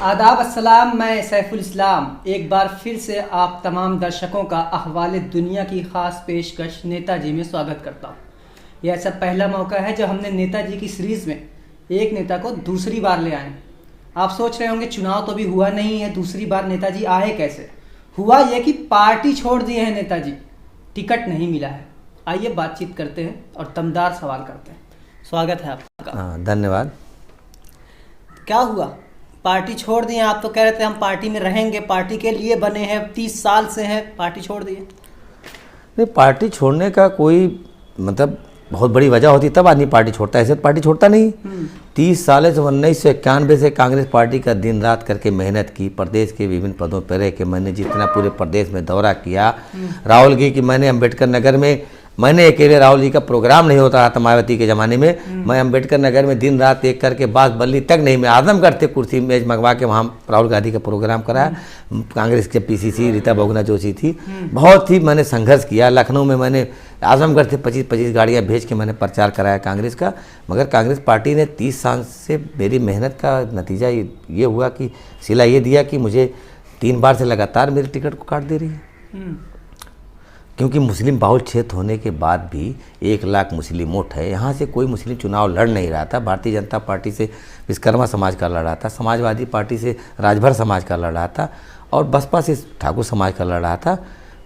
आदाब अस्सलाम, मैं सैफुल इस्लाम एक बार फिर से आप तमाम दर्शकों का अहवाल दुनिया की ख़ास पेशकश नेताजी में स्वागत करता हूँ। यह ऐसा पहला मौका है जब हमने नेताजी की सीरीज़ में एक नेता को दूसरी बार ले आए। आप सोच रहे होंगे चुनाव तो अभी हुआ नहीं है, दूसरी बार नेताजी आए कैसे? हुआ यह कि पार्टी छोड़ दिए हैं नेताजी, टिकट नहीं मिला है। आइए बातचीत करते हैं और दमदार सवाल करते हैं। स्वागत है आपका। धन्यवाद। क्या हुआ, पार्टी छोड़ दिए? आप तो कह रहे थे हम पार्टी में रहेंगे, पार्टी के लिए बने हैं, 30 साल से हैं, पार्टी छोड़ दिए। नहीं, पार्टी छोड़ने का कोई मतलब बहुत बड़ी वजह होती तब आदमी पार्टी छोड़ता है, ऐसे तो पार्टी छोड़ता नहीं। 30 साल से 1991 से कांग्रेस पार्टी का दिन रात करके मेहनत की, प्रदेश के विभिन्न पदों पर रह के मैंने जितना पूरे प्रदेश में दौरा किया। राहुल जी की मैंने अम्बेडकर नगर में, मैंने अकेले राहुल जी का प्रोग्राम नहीं होता था मायावती के ज़माने में, मैं अम्बेडकर नगर में दिन रात एक करके बास बल्ली तक नहीं, मैं आजमगढ़ से कुर्सी मेज मंगवा के वहाँ राहुल गांधी का प्रोग्राम कराया। कांग्रेस के पीसीसी रीता बहुगुणा जोशी थी, बहुत ही मैंने संघर्ष किया। लखनऊ में मैंने आजमगढ़ से 25-25 गाड़ियाँ भेज के मैंने प्रचार कराया कांग्रेस का। मगर कांग्रेस पार्टी ने 30 साल से मेरी मेहनत का नतीजा ये हुआ कि सिला ये दिया कि मुझे 3 बार से लगातार मेरी टिकट को काट दे रही है। क्योंकि मुस्लिम बाहुल क्षेत्र होने के बाद भी 1 लाख मुस्लिम वोट है, यहाँ से कोई मुस्लिम चुनाव लड़ नहीं रहा था। भारतीय जनता पार्टी से विश्वकर्मा समाज का लड़ रहा था, समाजवादी पार्टी से राजभर समाज का लड़ रहा था और बसपा से ठाकुर समाज का लड़ रहा था।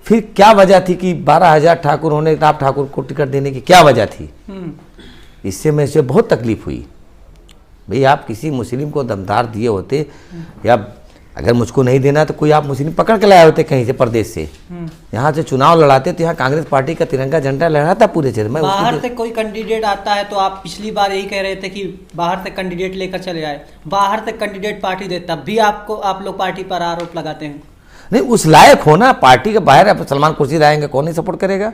फिर क्या वजह थी कि 12,000 ठाकुर होने, आप ठाकुर को टिकट देने की क्या वजह थी? इससे मैं से बहुत तकलीफ हुई। भाई आप किसी मुस्लिम को दमदार दिए होते, या अगर मुझको नहीं देना तो कोई आप मुस्लिम पकड़ के लाए होते कहीं से प्रदेश से, यहाँ से चुनाव लड़ाते तो यहाँ कांग्रेस पार्टी का तिरंगा झंडा लहराता पूरे क्षेत्र में। बाहर से कोई कैंडिडेट आता है तो आप पिछली बार यही कह रहे थे कि बाहर से कैंडिडेट लेकर चले आए, बाहर से कैंडिडेट पार्टी दे, तब भी आप लोग पार्टी पर आरोप लगाते हैं। नहीं, उस लायक होना पार्टी के बाहर सलमान खुर्शीद आएंगे, कौन नहीं सपोर्ट करेगा?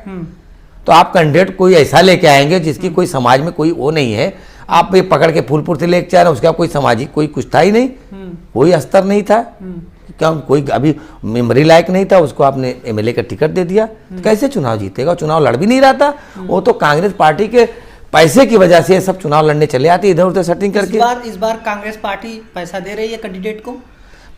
तो आप कैंडिडेट कोई ऐसा लेके आएंगे जिसकी कोई समाज में कोई वो नहीं है। आप ये पकड़ के फूलपुर से लेके जा रहे हैं, उसका कोई सामाजिक कोई कुछ था ही नहीं, कोई अस्तर नहीं था, क्या कोई अभी मेमोरी लायक नहीं था, उसको आपने एमएलए का टिकट दे दिया, तो कैसे चुनाव जीतेगा? चुनाव लड़ भी नहीं रहा था वो, तो कांग्रेस पार्टी के पैसे की वजह से सब चुनाव लड़ने चले आते इधर उधर सेटिंग करके। इस बार कांग्रेस पार्टी पैसा दे रही है कैंडिडेट को?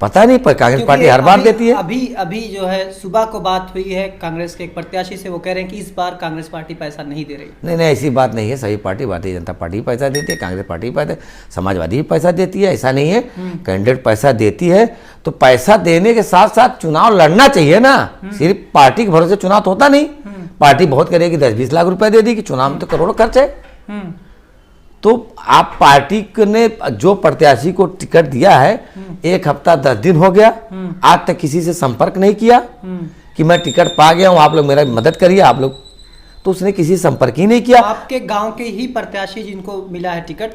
पता नहीं, पर कांग्रेस पार्टी हर बार देती है। अभी जो है सुबह को बात हुई है कांग्रेस के एक प्रत्याशी से, वो कह रहे हैं कि इस बार कांग्रेस पार्टी पैसा नहीं दे रही। नहीं, ऐसी बात नहीं है। सभी पार्टी, भारतीय जनता पार्टी भी पैसा देती है, कांग्रेस पार्टी भी पैसा, समाजवादी भी पैसा देती है, ऐसा नहीं है। कैंडिडेट पैसा देती है तो पैसा देने के साथ साथ चुनाव लड़ना चाहिए ना। सिर्फ पार्टी के भरोसे चुनाव तो होता नहीं। पार्टी बहुत करेगी, 10-20 लाख रुपए दे देगी, चुनाव में तो करोड़ों खर्च है। तो आप पार्टी ने जो प्रत्याशी को टिकट दिया है, 1 हफ्ता 10 दिन हो गया, आज तक किसी से संपर्क नहीं किया कि मैं टिकट पा गया हूं, आप लोग मेरा मदद करिए आप लोग, तो उसने किसी संपर्क ही नहीं किया। आपके गांव के ही प्रत्याशी जिनको मिला है टिकट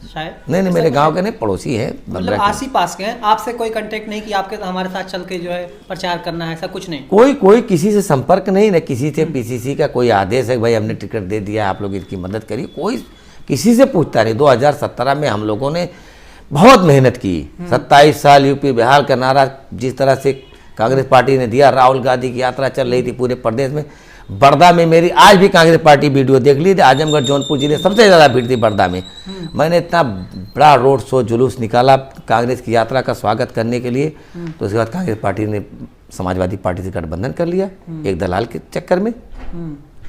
शायद? नहीं, मेरे गांव के नहीं, पड़ोसी हैं, मतलब आस ही पास के हैं। आपसे कोई कांटेक्ट नहीं कि आपके हमारे साथ चल के जो है प्रचार करना है, ऐसा कुछ नहीं? कोई किसी से संपर्क नहीं, न किसी से पीसीसी का कोई आदेश है भाई हमने टिकट दे दिया आप लोग इसकी मदद करिए, कोई किसी से पूछता नहीं। 2017 में हम लोगों ने बहुत मेहनत की, 27 साल यूपी बिहार का नारा जिस तरह से कांग्रेस पार्टी ने दिया, राहुल गांधी की यात्रा चल रही थी पूरे प्रदेश में। बड़दा में मेरी आज भी कांग्रेस पार्टी वीडियो देख ली थी, आजमगढ़ जौनपुर जिले सबसे ज़्यादा भीड़ थी बड़दा में। मैंने इतना बड़ा रोड शो जुलूस निकाला कांग्रेस की यात्रा का स्वागत करने के लिए। तो उसके बाद कांग्रेस पार्टी ने समाजवादी पार्टी से गठबंधन कर लिया एक दलाल के चक्कर में।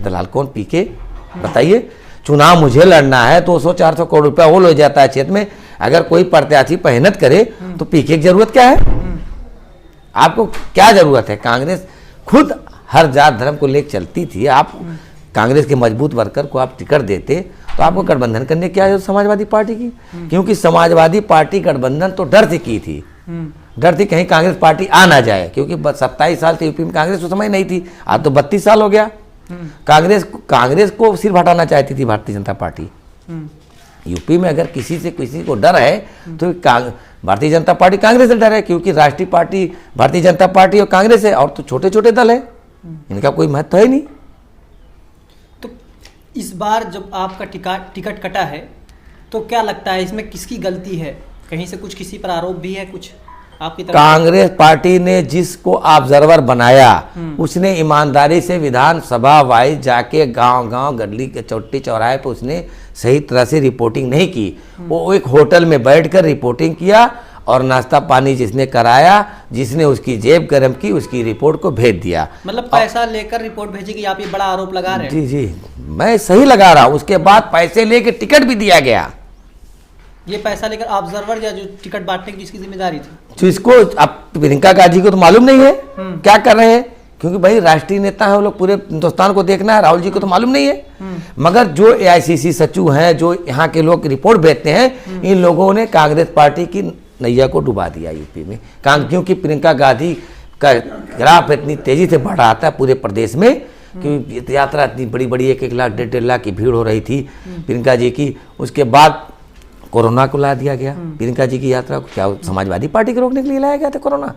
दलाल कौन? पीके। बताइए, चुनाव मुझे लड़ना है, 200-400 करोड़ रुपया वो ले जाता है क्षेत्र में। अगर कोई प्रत्याशी मेहनत करे तो पीके की जरूरत क्या है? आपको क्या जरूरत है? कांग्रेस खुद हर जात धर्म को लेकर चलती थी। आप कांग्रेस के मजबूत वर्कर को आप टिकट देते तो आपको गठबंधन करने की क्या जरूरत समाजवादी पार्टी की? क्योंकि समाजवादी पार्टी गठबंधन तो डर से की थी, डर थी कहीं कांग्रेस पार्टी आ ना जाए, क्योंकि 27 साल से यूपी में कांग्रेस उस समय नहीं थी, आज तो 32 साल हो गया। कांग्रेस को सिर्फ हटाना चाहती थी भारतीय जनता पार्टी। यूपी में अगर किसी से किसी को डर है तो भारतीय जनता पार्टी कांग्रेस से डर है, क्योंकि राष्ट्रीय पार्टी भारतीय जनता पार्टी और कांग्रेस है, और तो छोटे छोटे दल है, इनका कोई महत्व है नहीं। तो इस बार जब आपका टिकट कटा है तो क्या लगता है इसमें किसकी गलती है? कहीं से कुछ किसी पर आरोप भी है कुछ आपकी तरफ? कांग्रेस पार्टी ने जिसको ऑब्जर्वर बनाया उसने ईमानदारी से विधानसभा वाइज जाके गांव-गांव गली के चौटी चौराहे पे उसने सही तरह से रिपोर्टिंग नहीं की। वो एक होटल में बैठकर रिपोर्टिंग किया और नाश्ता पानी जिसने कराया, जिसने उसकी जेब गर्म की, उसकी रिपोर्ट को भेज दिया। मतलब पैसा लेकर रिपोर्ट भेजी कि आप ये बड़ा आरोप लगा रहे हैं। जी जी, मैं सही लगा रहा हूँ। उसके बाद पैसे लेके टिकट भी दिया गया। ये पैसा लेकर ऑब्जर्वर या जो टिकट बांटने की जिसकी जिम्मेदारी थी, तो इसको अब प्रियंका गांधी को तो मालूम नहीं है क्या कर रहे हैं, क्योंकि भाई राष्ट्रीय नेता है, वो लोग पूरे हिंदुस्तान को देखना है। राहुल जी को तो मालूम नहीं है, मगर जो AICC सचिव हैं, जो यहाँ के लोग रिपोर्ट भेजते हैं, इन लोगों ने कांग्रेस पार्टी की नैया को डुबा दिया यूपी में। क्योंकि प्रियंका गांधी का ग्राफ इतनी तेजी से बढ़ रहा था पूरे प्रदेश में, क्योंकि यात्रा इतनी बड़ी बड़ी 1-1 लाख 1.5 लाख की भीड़ हो रही थी प्रियंका जी की। उसके बाद कोरोना को ला दिया गया प्रियंका जी की यात्रा को। क्या समाजवादी पार्टी को रोकने के लिए लाया गया था कोरोना?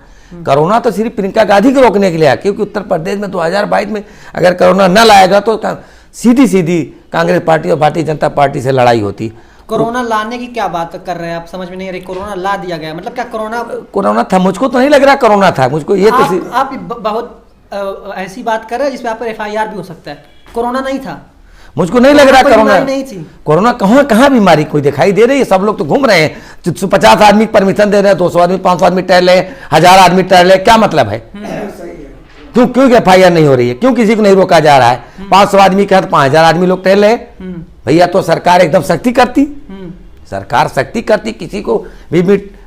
कोरोना तो सिर्फ प्रियंका गांधी को रोकने के लिए आया, क्योंकि उत्तर प्रदेश में 2022 में अगर कोरोना न लाएगा तो सीधी सीधी कांग्रेस पार्टी और भारतीय जनता पार्टी से लड़ाई होती। कोरोना लाने की क्या बात कर रहे हैं आप? समझ में नहीं आ रही। कोरोना ला दिया गया मतलब क्या? कोरोना था? मुझको तो नहीं लग रहा कोरोना था। मुझको ये आप बहुत ऐसी बात कर रहे हैं जिसपे आप पर FIR भी हो सकता है। कोरोना नहीं था, मुझको नहीं लग रहा कोरोना नहीं थी। कोरोना कहाँ बीमारी कोई दिखाई दे रही है? सब लोग तो घूम रहे हैं, 50 आदमी परमिशन दे रहे हैं, 200 आदमी 500 आदमी टहल रहे, 1000 आदमी टहल रहे, क्या मतलब है? क्यों FIR नहीं हो रही है? क्यों किसी को नहीं रोका जा रहा है? 500 आदमी का 5000 आदमी लोग टहल रहे। भैया तो सरकार एकदम सख्ती करती, सरकार सख्ती करती, किसी को भी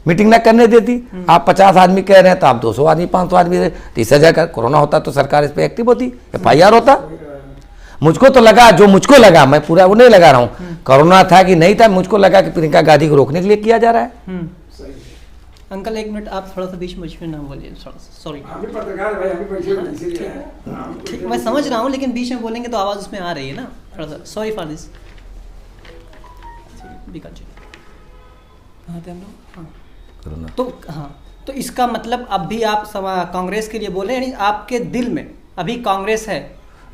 मीटिंग ना करने देती। आप 50 आदमी कह रहे हैं तो आप 200 आदमी 500 आदमी 30,000 का कोरोना होता तो सरकार इस पर एक्टिव होती, FIR होता। मुझको तो लगा, जो मुझको लगा, मैं पूरा वो नहीं लगा रहा हूँ कोरोना था कि नहीं था, मुझको लगा कि प्रियंका गांधी को रोकने के लिए किया जा रहा है। अंकल 1 मिनट, आप थोड़ा सा बीच में ना बोलिए, सॉरी। ठीक, मैं समझ रहा हूँ, लेकिन बीच में बोलेंगे तो आवाज़ उसमें आ रही है ना, थोड़ा सा सॉरी फॉर दिस। तो इसका मतलब अब भी आप कांग्रेस के लिए बोल रहे हैं, यानी आपके दिल में अभी कांग्रेस है?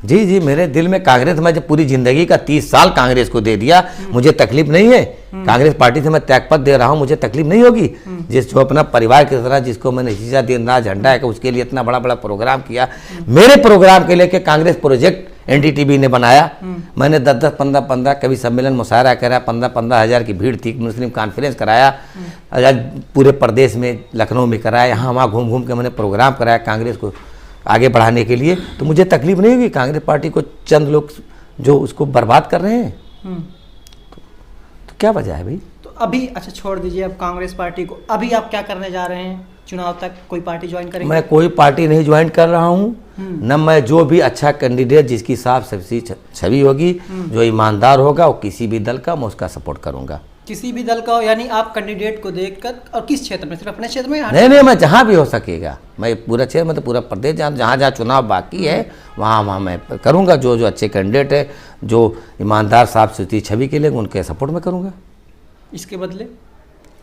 जी जी, मेरे दिल में कांग्रेस। मैं जब पूरी जिंदगी का 30 साल कांग्रेस को दे दिया, मुझे तकलीफ नहीं है। कांग्रेस पार्टी से मैं त्यागपत्र दे रहा हूं, मुझे तकलीफ नहीं होगी। जो अपना परिवार की तरह, जिसको मैंने शीशा दिन रात झंडा है, उसके लिए इतना बड़ा बड़ा प्रोग्राम किया। मेरे प्रोग्राम के लेके कांग्रेस प्रोजेक्ट NDTV ने बनाया। मैंने 10-10, 15-15 कभी सम्मेलन मुशायरा करा, 15-15 हज़ार की भीड़ थी। मुस्लिम कॉन्फ्रेंस कराया पूरे प्रदेश में, लखनऊ में कराया, यहाँ वहाँ घूम घूम के मैंने प्रोग्राम कराया कांग्रेस को आगे बढ़ाने के लिए। तो मुझे तकलीफ नहीं होगी। कांग्रेस पार्टी को चंद लोग जो उसको बर्बाद कर रहे हैं, तो क्या वजह है भाई? तो अभी अच्छा छोड़ दीजिए अब कांग्रेस पार्टी को, अभी आप क्या करने जा रहे हैं? चुनाव तक कोई पार्टी ज्वाइन करेंगे? मैं कोई पार्टी नहीं ज्वाइन कर रहा हूँ, न मैं। जो भी अच्छा कैंडिडेट, जिसकी साफ सफी छवि होगी, जो ईमानदार होगा, वो किसी भी दल का, मैं उसका सपोर्ट करूंगा। किसी भी दल का हो, यानी आप कैंडिडेट को देखकर? और किस क्षेत्र में? सिर्फ अपने क्षेत्र में? नहीं, मैं जहाँ भी हो सकेगा, मैं पूरा क्षेत्र में तो पूरा प्रदेश, जहाँ जहाँ चुनाव बाकी है वहाँ मैं करूँगा। जो जो अच्छे कैंडिडेट है, जो ईमानदार साफ सुथरी छवि के लिए, उनके सपोर्ट में करूँगा। इसके बदले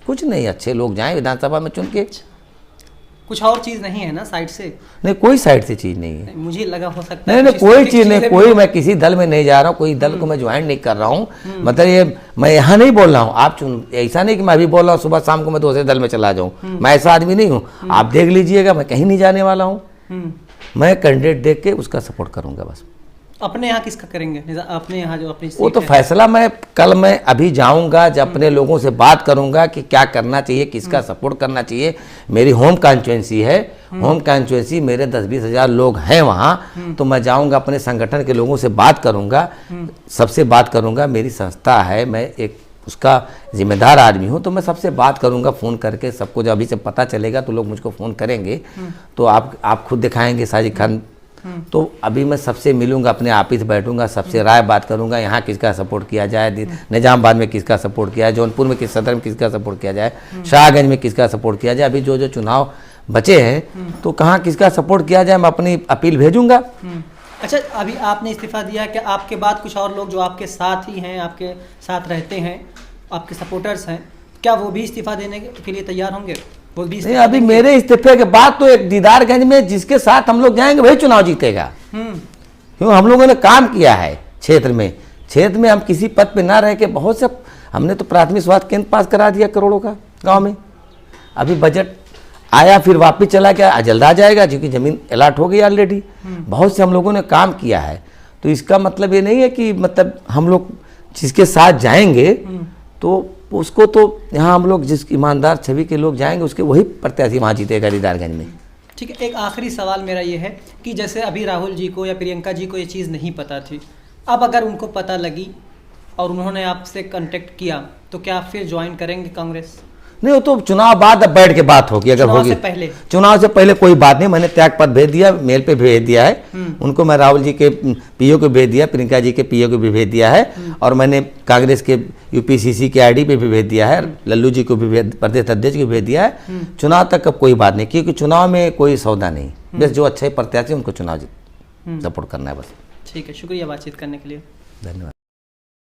कुछ नहीं, अच्छे लोग जाएं विधानसभा में चुन के। कुछ और चीज़ नहीं है ना साइड से? नहीं, कोई साइड से चीज़ नहीं है। मुझे लगा हो सकता है नहीं, कोई चीज़ नहीं, कोई मैं किसी दल में नहीं जा रहा हूँ, कोई दल को मैं ज्वाइन नहीं कर रहा हूँ। मतलब ये मैं यहाँ नहीं बोल रहा हूँ, आप ऐसा नहीं कि मैं अभी बोल रहा हूँ सुबह शाम को मैं दूसरे दल में चला जाऊँ, मैं ऐसा आदमी नहीं हूँ। आप देख लीजिएगा, मैं कहीं नहीं जाने वाला हूँ। मैं कैंडिडेट देख के उसका सपोर्ट करूँगा बस। अपने यहाँ किसका करेंगे? अपने यहाँ जो अपनी वो तो फैसला मैं अभी जाऊंगा, जब अपने लोगों से बात करूंगा कि क्या करना चाहिए, किसका सपोर्ट करना चाहिए। मेरी होम कॉन्स्टिट्यूएंसी है, होम कॉन्स्टिट्यूएंसी मेरे 10-20 हज़ार लोग हैं वहाँ, तो मैं जाऊंगा, अपने संगठन के लोगों से बात करूंगा, सबसे बात करूंगा। मेरी संस्था है, मैं एक उसका जिम्मेदार आदमी हूँ, तो मैं सबसे बात करूंगा फ़ोन करके। सबको जब अभी से पता चलेगा तो लोग मुझको फ़ोन करेंगे, तो आप खुद दिखाएंगे साजिद खान। तो अभी मैं सबसे मिलूंगा, अपने ऑफिस बैठूंगा, सबसे राय बात करूंगा, यहाँ किसका सपोर्ट किया जाए, निजामाबाद में किसका सपोर्ट किया जाए, जौनपुर में किस सदर में किसका सपोर्ट किया जाए, शाहगंज में किसका सपोर्ट किया जाए। अभी जो जो चुनाव बचे हैं तो कहाँ किसका सपोर्ट किया जाए, मैं अपनी अपील भेजूंगा। अच्छा, अभी आपने इस्तीफा दिया, क्या आपके बाद कुछ और लोग जो आपके साथ ही हैं, आपके साथ रहते हैं, आपके सपोर्टर्स हैं, क्या वो भी इस्तीफा देने के लिए तैयार होंगे? नहीं, अभी मेरे इस्तीफे के बाद तो एक दीदारगंज में जिसके साथ हम लोग जाएंगे वही चुनाव जीतेगा। क्यों? हम लोगों ने काम किया है क्षेत्र में हम किसी पद पे ना रह के बहुत से, हमने तो प्राथमिक स्वास्थ्य केंद्र पास करा दिया करोड़ों का गांव में। अभी बजट आया फिर वापिस चला गया, जल्द आ जाएगा क्योंकि जमीन अलॉट हो गई ऑलरेडी। बहुत से हम लोगों ने काम किया है। तो इसका मतलब ये नहीं है कि मतलब हम लोग जिसके साथ जाएंगे तो उसको तो यहाँ हम लोग जिस ईमानदार छवि के लोग जाएंगे उसके वही प्रत्याशी वहाँ जीतेगा दीदारगंज में। ठीक है, एक आखिरी सवाल मेरा ये है कि जैसे अभी राहुल जी को या प्रियंका जी को ये चीज़ नहीं पता थी, अब अगर उनको पता लगी और उन्होंने आपसे कांटेक्ट किया तो क्या आप फिर ज्वाइन करेंगे कांग्रेस? नहीं, वो तो चुनाव बाद अब बैठ के बात होगी, अगर होगी। चुनाव से पहले कोई बात नहीं, मैंने त्याग पत्र भेज दिया, मेल पे भेज दिया है उनको। मैं राहुल जी के पीओ को भेज दिया, प्रियंका जी के पीओ को भी भेज दिया है, और मैंने कांग्रेस के यूपीसीसी के आईडी पे भी भेज दिया है, लल्लू जी को भी प्रदेश अध्यक्ष को भेज दिया है। चुनाव तक अब कोई बात नहीं, क्योंकि चुनाव में कोई सौदा नहीं, बस जो अच्छे प्रत्याशी उनको चुनाव सपोर्ट करना है बस। ठीक है, शुक्रिया बातचीत करने के लिए। धन्यवाद।